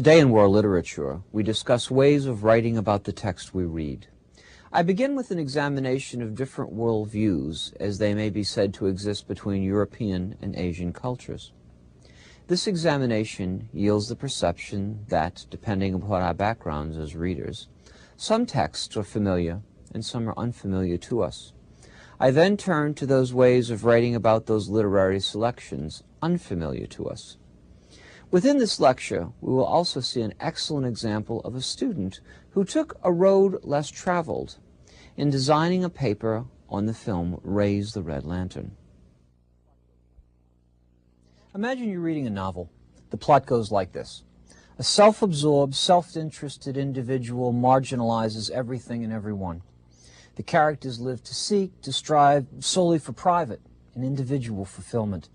Today in world literature, we discuss ways of writing about the text we read. I begin with an examination of different worldviews, as they may be said to exist between European and Asian cultures. This examination yields the perception that, depending upon our backgrounds as readers, some texts are familiar and some are unfamiliar to us. I then turn to those ways of writing about those literary selections unfamiliar to us. Within this lecture, we will also see an excellent example of a student who took a road less traveled in designing a paper on the film Raise the Red Lantern. Imagine you're reading a novel. The plot goes like this. A self-absorbed, self-interested individual marginalizes everything and everyone. The characters live to seek, to strive solely for private and individual fulfillment.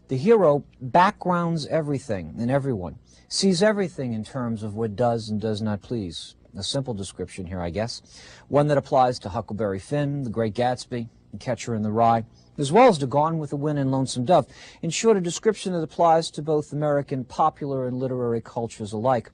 The hero backgrounds everything and everyone, sees everything in terms of what does and does not please. A simple description here, I guess. One that applies to Huckleberry Finn, The Great Gatsby, and Catcher in the Rye, as well as to Gone with the Wind and Lonesome Dove. In short, a description that applies to both American popular and literary cultures alike.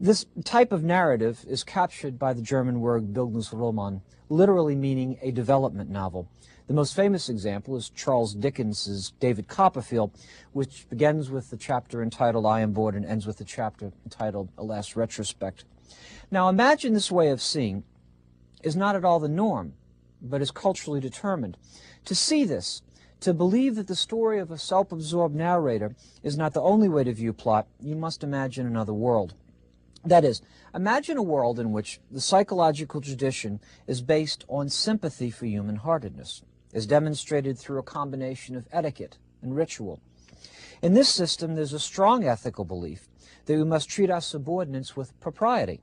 This type of narrative is captured by the German word Bildungsroman, literally meaning a development novel. The most famous example is Charles Dickens's David Copperfield, which begins with the chapter entitled I Am Bored and ends with the chapter entitled A Last Retrospect. Now imagine this way of seeing is not at all the norm, but is culturally determined. To see this, to believe that the story of a self-absorbed narrator is not the only way to view plot, you must imagine another world. That is, imagine a world in which the psychological tradition is based on sympathy for human-heartedness, as demonstrated through a combination of etiquette and ritual. In this system, there's a strong ethical belief that we must treat our subordinates with propriety.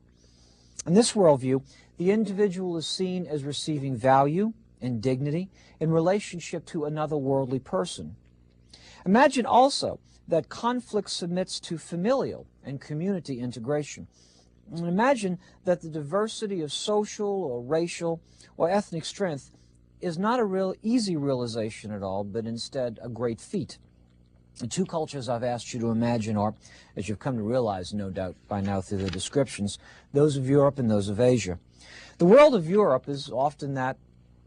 In this worldview, the individual is seen as receiving value and dignity in relationship to another worldly person. Imagine also that conflict submits to familial and community integration. And imagine that the diversity of social or racial or ethnic strength is not a real easy realization at all, but instead a great feat. The two cultures I've asked you to imagine are, as you've come to realize, no doubt by now through the descriptions, those of Europe and those of Asia. The world of Europe is often that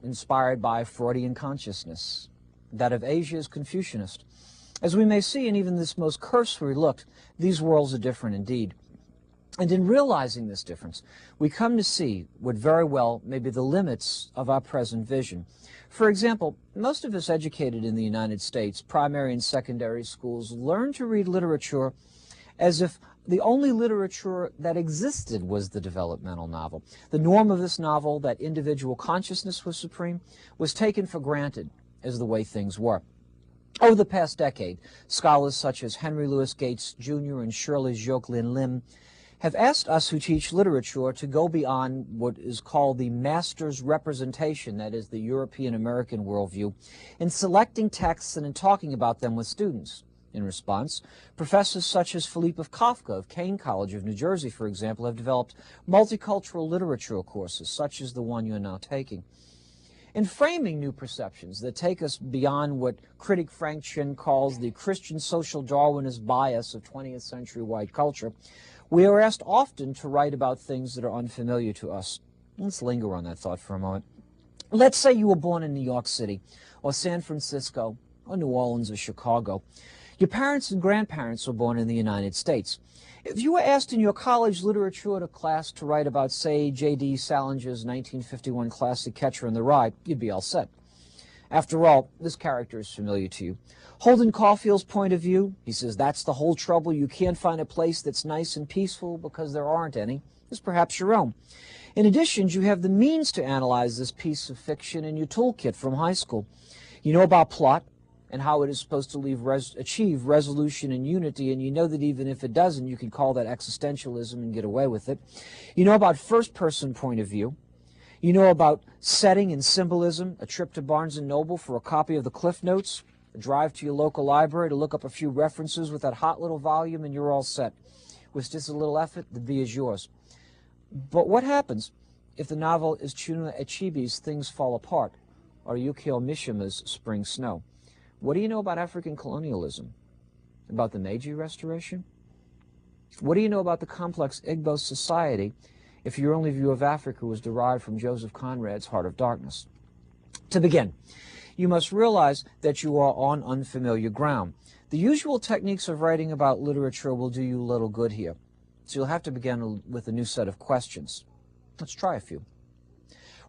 inspired by Freudian consciousness. That of Asia is Confucianist. As we may see in even this most cursory look, these worlds are different indeed. And in realizing this difference, we come to see what very well may be the limits of our present vision. For example, most of us educated in the United States, primary and secondary schools, learn to read literature as if the only literature that existed was the developmental novel. The norm of this novel, that individual consciousness was supreme, was taken for granted as the way things were. Over the past decade, scholars such as Henry Louis Gates, Jr. and Shirley Jocelyn Lim have asked us who teach literature to go beyond what is called the master's representation, that is the European-American worldview, in selecting texts and in talking about them with students. In response, professors such as Philippe of Kafka of Kane College of New Jersey, for example, have developed multicultural literature courses, such as the one you're now taking. In framing new perceptions that take us beyond what critic Frank Chin calls the Christian social Darwinist bias of 20th century white culture, we are asked often to write about things that are unfamiliar to us. Let's linger on that thought for a moment. Let's say you were born in New York City, or San Francisco, or New Orleans, or Chicago. Your parents and grandparents were born in the United States. If you were asked in your college literature class to write about, say, J.D. Salinger's 1951 classic Catcher in the Rye, you'd be all set. After all, this character is familiar to you. Holden Caulfield's point of view, he says that's the whole trouble. You can't find a place that's nice and peaceful because there aren't any, is perhaps your own. In addition, you have the means to analyze this piece of fiction in your toolkit from high school. You know about plot and how it is supposed to achieve resolution and unity, and you know that even if it doesn't, you can call that existentialism and get away with it. You know about first-person point of view. You know about setting and symbolism, a trip to Barnes & Noble for a copy of the Cliff Notes, a drive to your local library to look up a few references with that hot little volume, and you're all set. With just a little effort, the B is yours. But what happens if the novel is Chinua Achebe's Things Fall Apart, or Yukio Mishima's Spring Snow? What do you know about African colonialism? About the Meiji Restoration? What do you know about the complex Igbo society if your only view of Africa was derived from Joseph Conrad's Heart of Darkness? To begin, you must realize that you are on unfamiliar ground. The usual techniques of writing about literature will do you little good here, so you'll have to begin with a new set of questions. Let's try a few.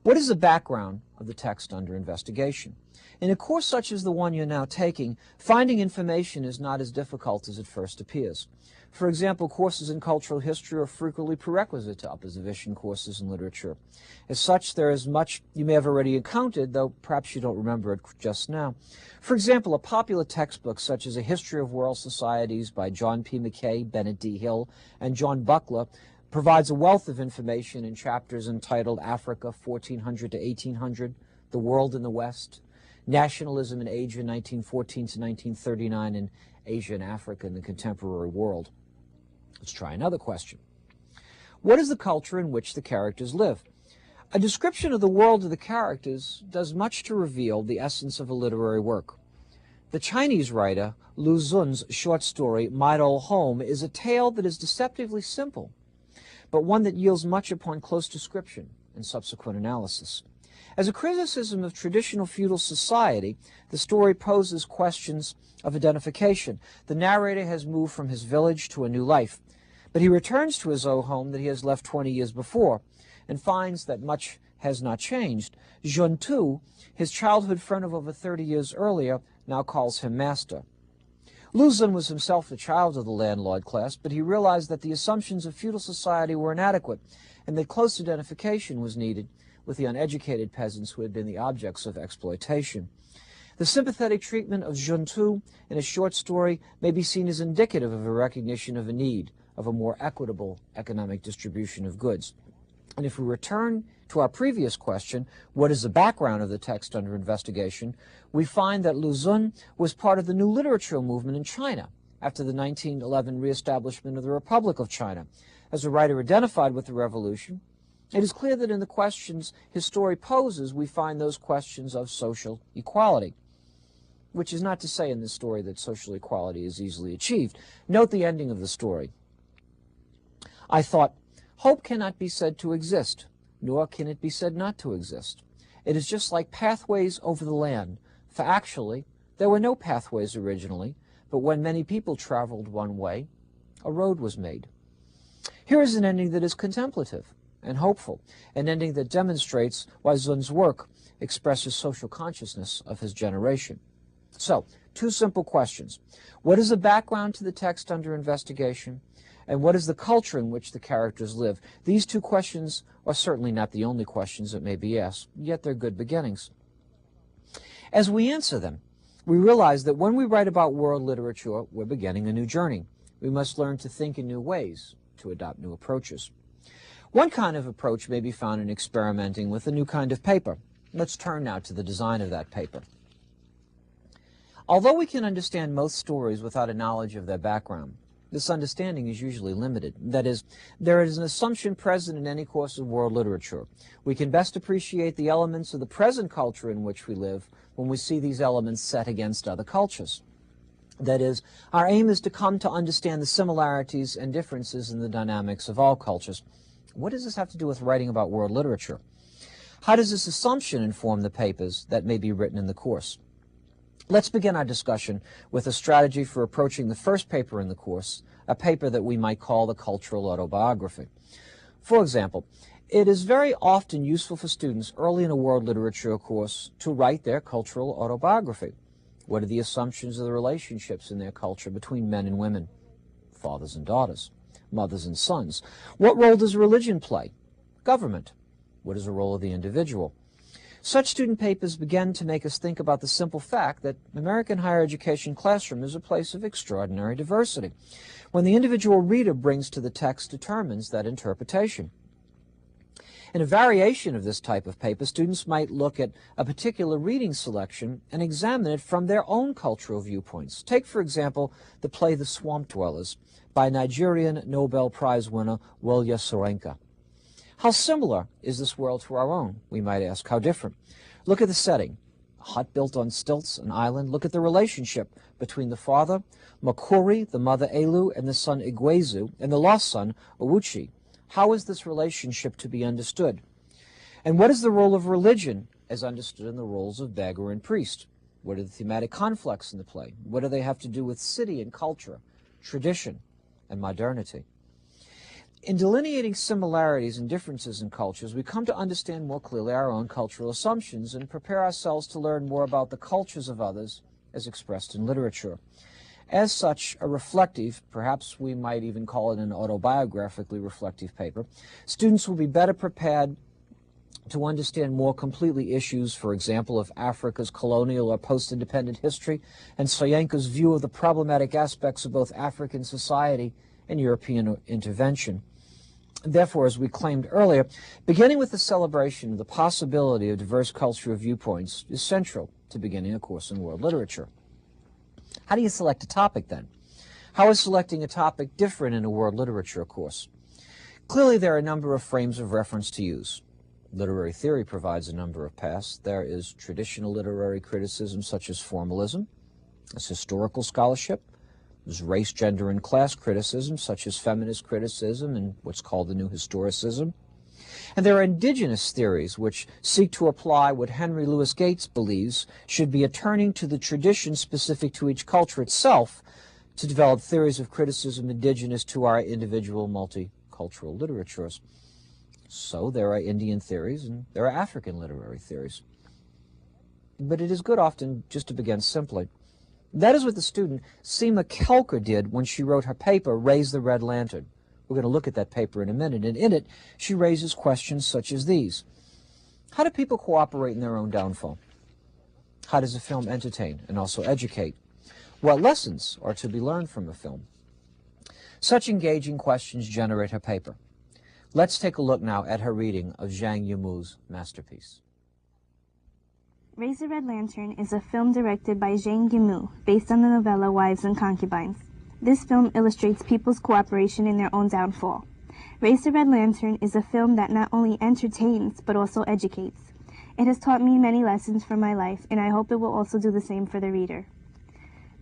What is the background of the text under investigation? In a course such as the one you're now taking, finding information is not as difficult as it first appears. For example, courses in cultural history are frequently prerequisite to opposition courses in literature. As such, there is much you may have already encountered, though perhaps you don't remember it just now. For example, a popular textbook such as A History of World Societies by John P. McKay, Bennett D. Hill, and John Buckler provides a wealth of information in chapters entitled Africa 1400 to 1800, The World in the West, Nationalism in Asia 1914 to 1939, and Asia and Africa in the Contemporary World. Let's try another question. What is the culture in which the characters live? A description of the world of the characters does much to reveal the essence of a literary work. The Chinese writer Lu Xun's short story, My Old Home, is a tale that is deceptively simple, but one that yields much upon close description and subsequent analysis. As a criticism of traditional feudal society, the story poses questions of identification. The narrator has moved from his village to a new life, but he returns to his old home that he has left 20 years before and finds that much has not changed. Jun Tu, his childhood friend of over 30 years earlier, now calls him master. Lu Xun was himself a child of the landlord class, but he realized that the assumptions of feudal society were inadequate and that close identification was needed with the uneducated peasants who had been the objects of exploitation. The sympathetic treatment of Jun Tu in a short story may be seen as indicative of a recognition of a need of a more equitable economic distribution of goods. And if we return to our previous question, what is the background of the text under investigation, we find that Lu Xun was part of the new literature movement in China after the 1911 reestablishment of the Republic of China. As a writer identified with the revolution, it is clear that in the questions his story poses, we find those questions of social equality, which is not to say in this story that social equality is easily achieved. Note the ending of the story. I thought, hope cannot be said to exist, nor can it be said not to exist. It is just like pathways over the land, for actually there were no pathways originally, but when many people traveled one way, a road was made. Here is an ending that is contemplative and hopeful, an ending that demonstrates why Xun's work expresses social consciousness of his generation. So, two simple questions. What is the background to the text under investigation? And what is the culture in which the characters live? These two questions are certainly not the only questions that may be asked, yet they're good beginnings. As we answer them, we realize that when we write about world literature, we're beginning a new journey. We must learn to think in new ways, to adopt new approaches. One kind of approach may be found in experimenting with a new kind of paper. Let's turn now to the design of that paper. Although we can understand most stories without a knowledge of their background, this understanding is usually limited. That is, there is an assumption present in any course of world literature. We can best appreciate the elements of the present culture in which we live when we see these elements set against other cultures. That is, our aim is to come to understand the similarities and differences in the dynamics of all cultures. What does this have to do with writing about world literature? How does this assumption inform the papers that may be written in the course? Let's begin our discussion with a strategy for approaching the first paper in the course, a paper that we might call the cultural autobiography. For example, it is very often useful for students early in a world literature course to write their cultural autobiography. What are the assumptions of the relationships in their culture between men and women, fathers and daughters, mothers and sons? What role does religion play? Government. What is the role of the individual? Such student papers begin to make us think about the simple fact that American higher education classroom is a place of extraordinary diversity. When the individual reader brings to the text determines that interpretation. In a variation of this type of paper, students might look at a particular reading selection and examine it from their own cultural viewpoints. Take, for example, the play The Swamp Dwellers by Nigerian Nobel Prize winner Wole Soyinka. How similar is this world to our own? We might ask. How different? Look at the setting. A hut built on stilts, an island. Look at the relationship between the father, Makuri, the mother Elu, and the son Iguezu, and the lost son, Owuchi. How is this relationship to be understood? And what is the role of religion as understood in the roles of beggar and priest? What are the thematic conflicts in the play? What do they have to do with city and culture, tradition, and modernity? In delineating similarities and differences in cultures, we come to understand more clearly our own cultural assumptions and prepare ourselves to learn more about the cultures of others as expressed in literature. As such, a reflective, perhaps we might even call it an autobiographically reflective paper, students will be better prepared to understand more completely issues, for example, of Africa's colonial or post-independent history, and Soyinka's view of the problematic aspects of both African society and European intervention. Therefore, as we claimed earlier, beginning with the celebration of the possibility of diverse cultural viewpoints is central to beginning a course in world literature. How do you select a topic, then? How is selecting a topic different in a world literature course? Clearly, there are a number of frames of reference to use. Literary theory provides a number of paths. There is traditional literary criticism, such as formalism. There's historical scholarship. There's race, gender, and class criticism, such as feminist criticism and what's called the New Historicism. And there are indigenous theories which seek to apply what Henry Louis Gates believes should be a turning to the tradition specific to each culture itself to develop theories of criticism indigenous to our individual multicultural literatures. So there are Indian theories and there are African literary theories. But it is good often just to begin simply. That is what the student Seema Kelker did when she wrote her paper, Raise the Red Lantern. We're going to look at that paper in a minute, and in it, she raises questions such as these. How do people cooperate in their own downfall? How does a film entertain and also educate? What lessons are to be learned from a film? Such engaging questions generate her paper. Let's take a look now at her reading of Zhang Yimou's masterpiece. Raise the Red Lantern is a film directed by Zhang Yimou, based on the novella Wives and Concubines. This film illustrates people's cooperation in their own downfall. Raise the Red Lantern is a film that not only entertains, but also educates. It has taught me many lessons for my life, and I hope it will also do the same for the reader.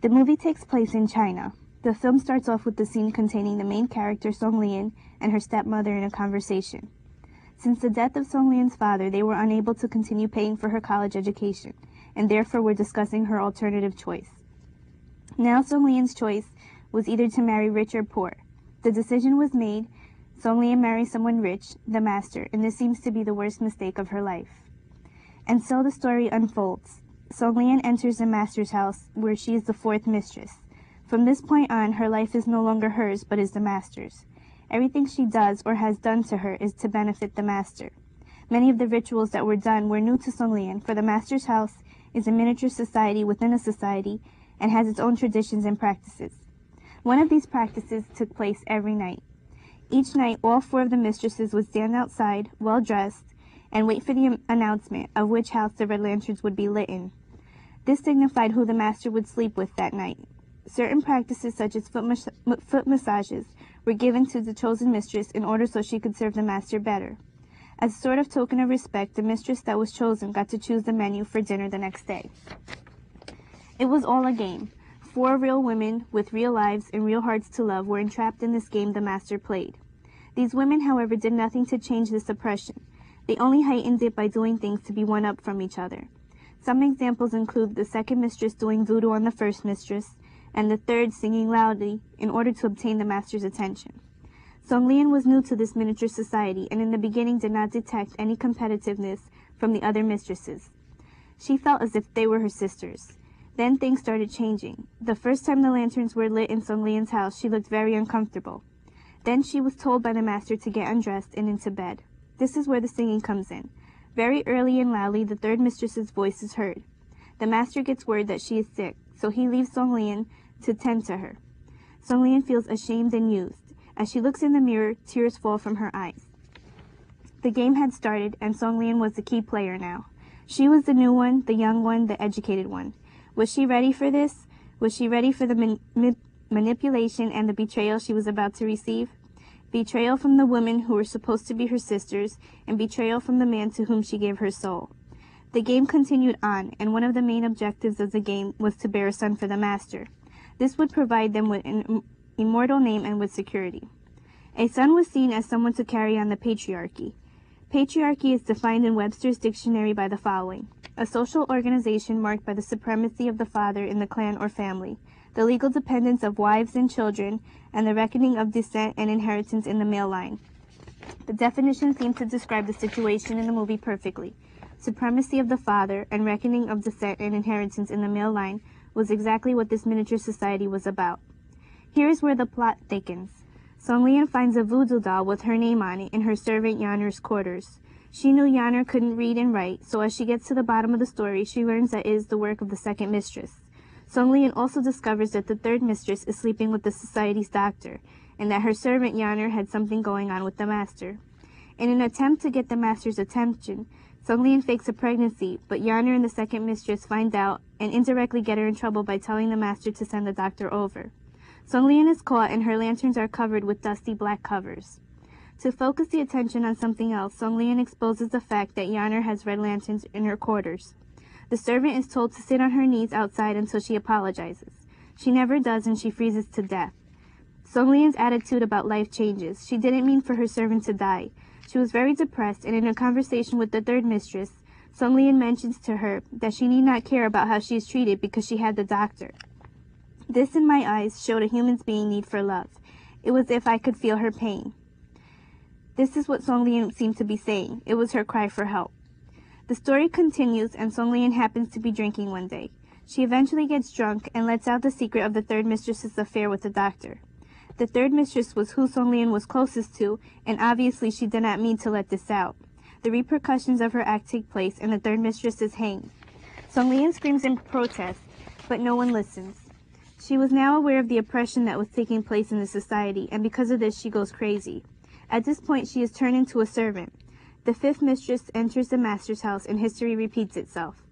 The movie takes place in China. The film starts off with the scene containing the main character, Song Lian, and her stepmother in a conversation. Since the death of Song Lian's father, they were unable to continue paying for her college education, and therefore were discussing her alternative choice. Now Song Lian's choice was either to marry rich or poor. The decision was made. Song Lian marries someone rich, the master, and this seems to be the worst mistake of her life. And so the story unfolds. Song Lian enters the master's house, where she is the fourth mistress. From this point on, her life is no longer hers, but is the master's. Everything she does or has done to her is to benefit the master. Many of the rituals that were done were new to Song Lian, for the master's house is a miniature society within a society and has its own traditions and practices. One of these practices took place every night. Each night, all four of the mistresses would stand outside, well-dressed, and wait for the announcement of which house the red lanterns would be lit in. This signified who the master would sleep with that night. Certain practices, such as foot massages, were given to the chosen mistress in order so she could serve the master better. As a sort of token of respect, the mistress that was chosen got to choose the menu for dinner the next day. It was all a game. 4 real women with real lives and real hearts to love were entrapped in this game the master played. These women, however, did nothing to change this oppression. They only heightened it by doing things to be one up from each other. Some examples include the second mistress doing voodoo on the first mistress, and the third singing loudly in order to obtain the master's attention. Song Lian was new to this miniature society and in the beginning did not detect any competitiveness from the other mistresses. She felt as if they were her sisters. Then things started changing. The first time the lanterns were lit in Song Lian's house, she looked very uncomfortable. Then she was told by the master to get undressed and into bed. This is where the singing comes in. Very early and loudly, the third mistress's voice is heard. The master gets word that she is sick, so he leaves Song Lian to tend to her. Song Lian feels ashamed and used. As she looks in the mirror, tears fall from her eyes. The game had started, and Song Lian was the key player now. She was the new one, the young one, the educated one. Was she ready for this? Was she ready for the manipulation and the betrayal she was about to receive? Betrayal from the women who were supposed to be her sisters, and betrayal from the man to whom she gave her soul. The game continued on, and one of the main objectives of the game was to bear a son for the master. This would provide them with an immortal name and with security. A son was seen as someone to carry on the patriarchy. Patriarchy is defined in Webster's dictionary by the following: a social organization marked by the supremacy of the father in the clan or family, the legal dependence of wives and children, and the reckoning of descent and inheritance in the male line. The definition seemed to describe the situation in the movie perfectly. Supremacy of the father and reckoning of descent and inheritance in the male line was exactly what this miniature society was about. Here is where the plot thickens. Song Lian finds a voodoo doll with her name on it in her servant Yanner's quarters. She knew Yanner couldn't read and write, so as she gets to the bottom of the story, she learns that it is the work of the second mistress. Song Lian also discovers that the third mistress is sleeping with the society's doctor, and that her servant Yanner had something going on with the master. In an attempt to get the master's attention, Song Lian fakes a pregnancy, but Yanner and the second mistress find out and indirectly get her in trouble by telling the master to send the doctor over. Song Lian is caught and her lanterns are covered with dusty black covers. To focus the attention on something else, Song Lian exposes the fact that Yanner has red lanterns in her quarters. The servant is told to sit on her knees outside until she apologizes. She never does and she freezes to death. Song Lian's attitude about life changes. She didn't mean for her servant to die. She was very depressed, and in a conversation with the third mistress, Song Lian mentions to her that she need not care about how she is treated because she had the doctor. This, in my eyes, showed a human being's need for love. It was as if I could feel her pain. This is what Song Lian seemed to be saying. It was her cry for help. The story continues, and Song Lian happens to be drinking one day. She eventually gets drunk and lets out the secret of the third mistress's affair with the doctor. The third mistress was who Song Lian was closest to, and obviously she did not mean to let this out. The repercussions of her act take place, and the third mistress is hanged. Song Lian screams in protest, but no one listens. She was now aware of the oppression that was taking place in the society, and because of this she goes crazy. At this point she is turned into a servant. The fifth mistress enters the master's house, and history repeats itself.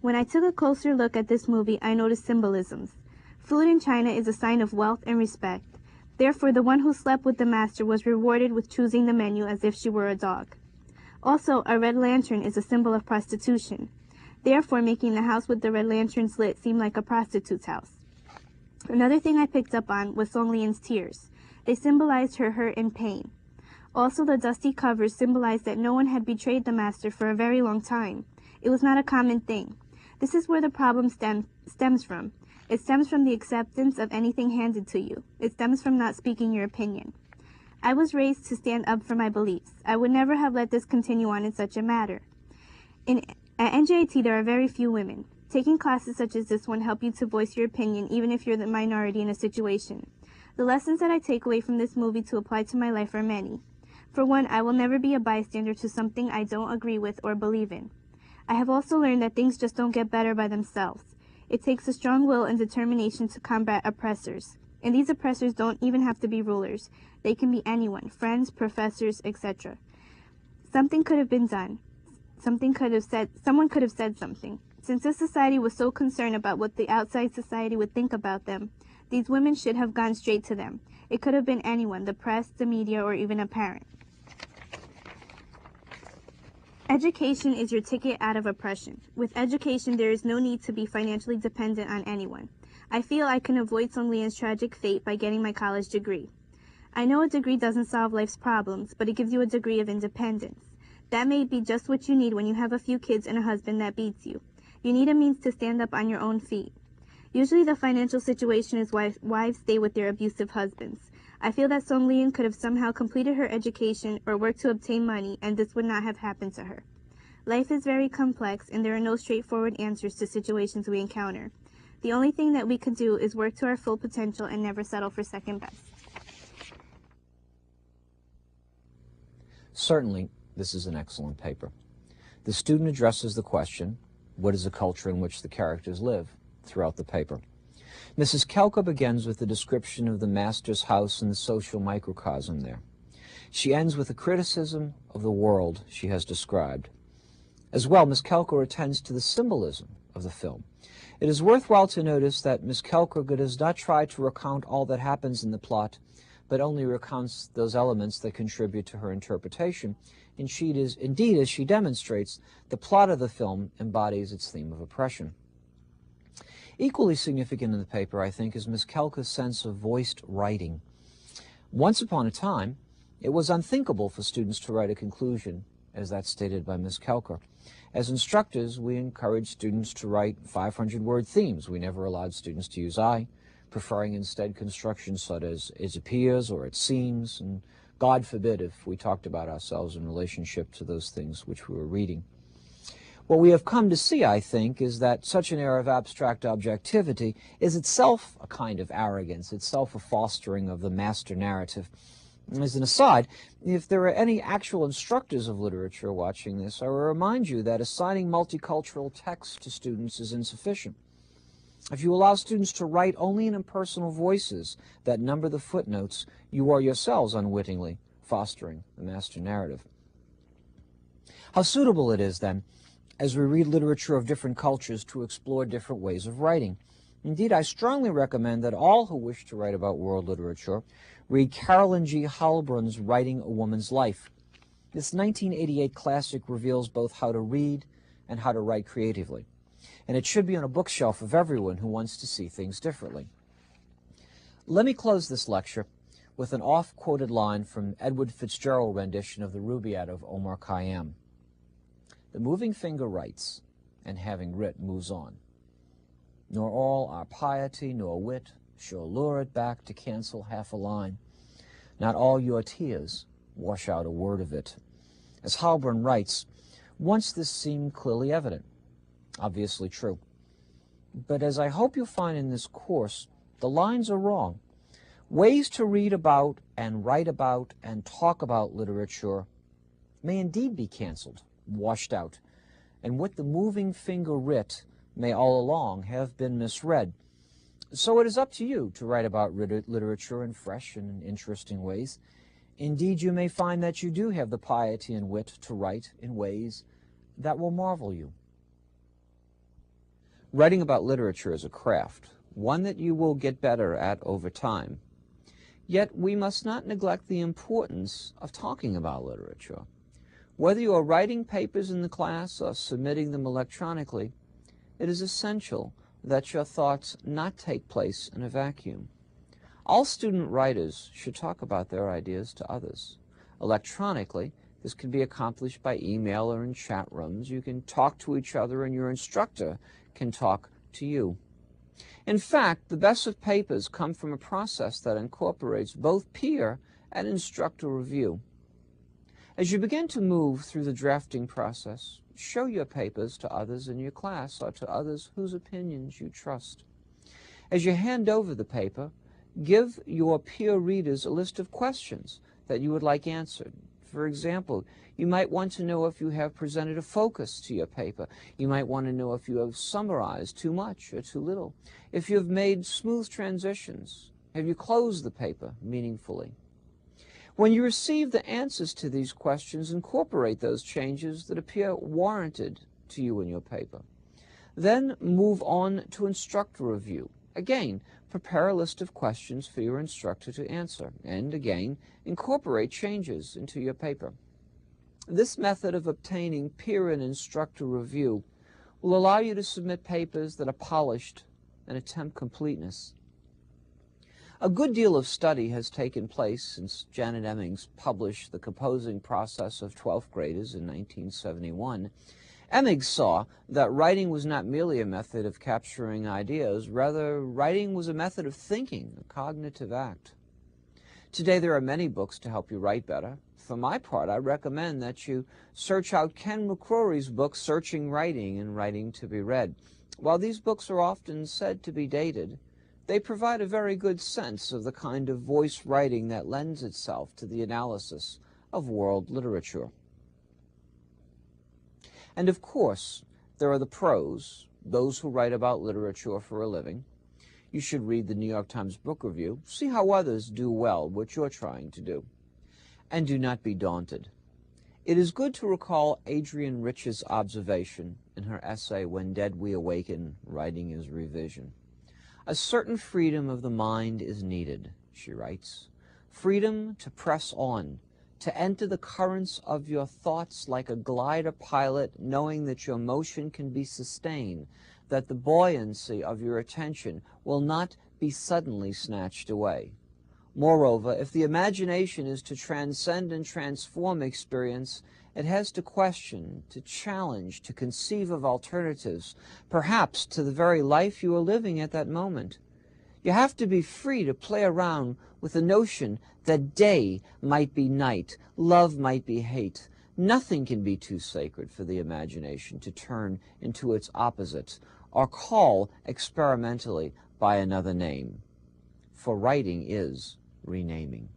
When I took a closer look at this movie, I noticed symbolisms. Food in China is a sign of wealth and respect. Therefore, the one who slept with the master was rewarded with choosing the menu as if she were a dog. Also, a red lantern is a symbol of prostitution, therefore making the house with the red lanterns lit seem like a prostitute's house. Another thing I picked up on was Song Lian's tears. They symbolized her hurt and pain. Also, the dusty covers symbolized that no one had betrayed the master for a very long time. It was not a common thing. This is where the problem stems from. It stems from the acceptance of anything handed to you. It stems from not speaking your opinion. I was raised to stand up for my beliefs. I would never have let this continue on in such a matter. At NJIT, there are very few women. Taking classes such as this one help you to voice your opinion, even if you're the minority in a situation. The lessons that I take away from this movie to apply to my life are many. For one, I will never be a bystander to something I don't agree with or believe in. I have also learned that things just don't get better by themselves. It takes a strong will and determination to combat oppressors. And these oppressors don't even have to be rulers. They can be anyone, friends, professors, etc. Something could have been done. Someone could have said something. Since this society was so concerned about what the outside society would think about them, these women should have gone straight to them. It could have been anyone, the press, the media, or even a parent. Education is your ticket out of oppression. With education, there is no need to be financially dependent on anyone. I feel I can avoid Song Lian's tragic fate by getting my college degree. I know a degree doesn't solve life's problems, but it gives you a degree of independence. That may be just what you need when you have a few kids and a husband that beats you. You need a means to stand up on your own feet. Usually the financial situation is why wives stay with their abusive husbands. I feel that Song Lian could have somehow completed her education or worked to obtain money, and this would not have happened to her. Life is very complex, and there are no straightforward answers to situations we encounter. The only thing that we could do is work to our full potential and never settle for second best. Certainly, this is an excellent paper. The student addresses the question, what is the culture in which the characters live, throughout the paper. Mrs. Kelka begins with a description of the master's house and the social microcosm there. She ends with a criticism of the world she has described. As well, Ms. Kelka attends to the symbolism of the film. It is worthwhile to notice that Ms. Kelka does not try to recount all that happens in the plot, but only recounts those elements that contribute to her interpretation Indeed, as she demonstrates, the plot of the film embodies its theme of oppression. Equally significant in the paper, I think, is Ms. Kelka's sense of voiced writing. Once upon a time, it was unthinkable for students to write a conclusion, as that's stated by Ms. Kelka. As instructors, we encouraged students to write 500-word themes. We never allowed students to use I, preferring instead constructions such as it appears or it seems, and God forbid if we talked about ourselves in relationship to those things which we were reading. What we have come to see, I think, is that such an air of abstract objectivity is itself a kind of arrogance, itself a fostering of the master narrative. As an aside, if there are any actual instructors of literature watching this, I will remind you that assigning multicultural text to students is insufficient. If you allow students to write only in impersonal voices that number the footnotes, you are yourselves unwittingly fostering the master narrative. How suitable it is, then, as we read literature of different cultures, to explore different ways of writing. Indeed, I strongly recommend that all who wish to write about world literature read Carolyn G. Heilbrun's Writing a Woman's Life. This 1988 classic reveals both how to read and how to write creatively, and it should be on a bookshelf of everyone who wants to see things differently. Let me close this lecture with an oft-quoted line from Edward Fitzgerald's rendition of the Rubaiyat of Omar Khayyam. The moving finger writes, and having writ moves on. Nor all our piety nor wit shall lure it back to cancel half a line. Not all your tears wash out a word of it. As Heilbrun writes, once this seemed clearly evident, obviously true. But as I hope you'll find in this course, the lines are wrong. Ways to read about and write about and talk about literature may indeed be canceled, washed out, and what the moving finger writ may all along have been misread. So it is up to you to write about literature in fresh and interesting ways. Indeed, you may find that you do have the piety and wit to write in ways that will marvel you. Writing about literature is a craft, one that you will get better at over time. Yet we must not neglect the importance of talking about literature. Whether you are writing papers in the class or submitting them electronically, it is essential that your thoughts not take place in a vacuum. All student writers should talk about their ideas to others. Electronically, this can be accomplished by email or in chat rooms. You can talk to each other and your instructor can talk to you. In fact, the best of papers come from a process that incorporates both peer and instructor review. As you begin to move through the drafting process, show your papers to others in your class or to others whose opinions you trust. As you hand over the paper, give your peer readers a list of questions that you would like answered. For example, you might want to know if you have presented a focus to your paper. You might want to know if you have summarized too much or too little. If you have made smooth transitions, have you closed the paper meaningfully? When you receive the answers to these questions, incorporate those changes that appear warranted to you in your paper. Then move on to instructor review. Again, prepare a list of questions for your instructor to answer, and again, incorporate changes into your paper. This method of obtaining peer and instructor review will allow you to submit papers that are polished and attempt completeness. A good deal of study has taken place since Janet Emmings published The Composing Process of 12th Graders in 1971. Emmings saw that writing was not merely a method of capturing ideas, rather writing was a method of thinking, a cognitive act. Today there are many books to help you write better. For my part, I recommend that you search out Ken McCrory's book, Searching Writing and Writing to be Read. While these books are often said to be dated, they provide a very good sense of the kind of voice writing that lends itself to the analysis of world literature. And of course, there are the pros, those who write about literature for a living. You should read the New York Times Book Review, see how others do well what you're trying to do. And do not be daunted. It is good to recall Adrienne Rich's observation in her essay, When Dead We Awaken, Writing is Revision. A certain freedom of the mind is needed, she writes. Freedom to press on, to enter the currents of your thoughts like a glider pilot, knowing that your motion can be sustained, that the buoyancy of your attention will not be suddenly snatched away. Moreover, if the imagination is to transcend and transform experience, it has to question, to challenge, to conceive of alternatives, perhaps to the very life you are living at that moment. You have to be free to play around with the notion that day might be night, love might be hate. Nothing can be too sacred for the imagination to turn into its opposite or call experimentally by another name. For writing is renaming.